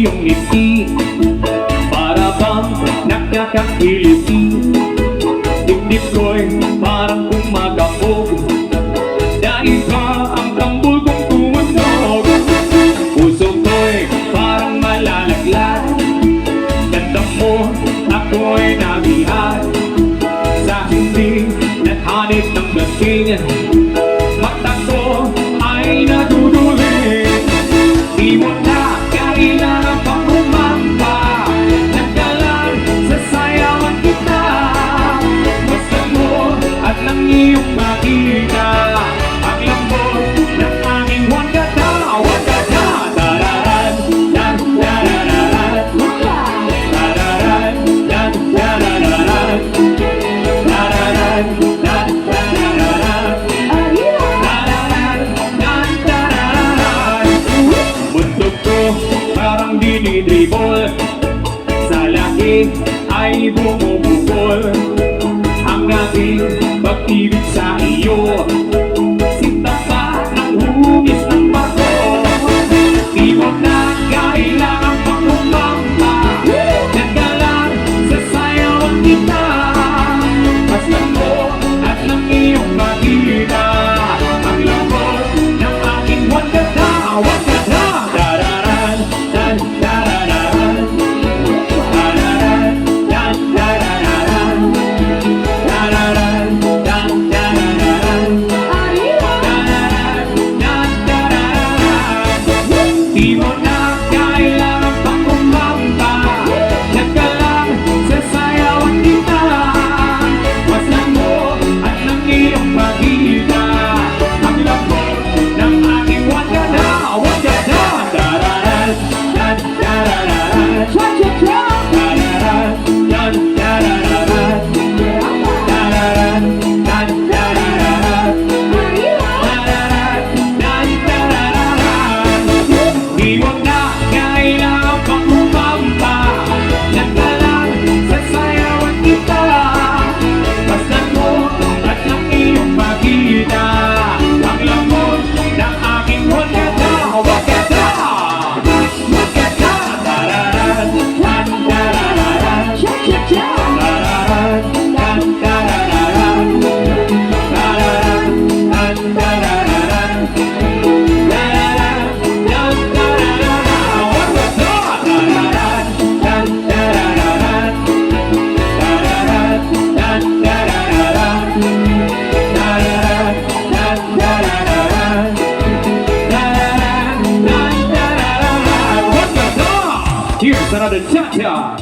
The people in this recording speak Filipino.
iyong ngiti, para bang nakakakiliti. Dibdib ko'y parang kumagapog, dahil ba ang tambol kong tumunog. Puso ko'y parang malalaglag, ganda mo ako'y nabihag. Sa hindi nathanit ng dating, mata ko ay naduduli. Di mo na kailangan pang kumanta, nagdalan sa sayawan kita. Basta mo at lang iyong makita ang lambot ng aking wagada. Wagada, tararan, dan, tarararan, tararan, dan, tarararan, tararan, dan, tarararan, tararan, dan, tarararan. Mundo ko parang dinidribol, sa laki ay bumubukol ang aking pag-ibig sa iyo. Sinta pa ng hugis ng bato, di mo na kailangan pang kumanta, nagdalan sa sayawan kita. Basta mo at ng iyong makita ang lambot ng aking wagada. Wagada, tararan, dan, tarararan, tararan, dan, tarararan, tararan, dan, tarararan, tararan, dan, tarararan. Di mo na kailangan pang kumanta, nagdalan sa sayawan kita. Basta mo at ng iyong makita ang lambot ng aking wagada. Wagada, tararan, dan, tarararan, tararan, dan, tarararan, tararan, dan, tarararan, tararan, dan, tarararan. Di mo na kailangan pang kumanta, nagdalan sa sayawan kita. Basta mo at ng iyong makita ang lambot ng aking wagada. Wagada, wagada, tararan, dan, tarararan, tararan, dan, tarararan, tararan, dan, tarararan, tararan, dan, tarararan. Wagada, tararan, dan, tarararan, tararan, dan, tarararan, tararan, dan, tarararan, tararan, dan, tarararan. Wagada! Here's another cha-cha.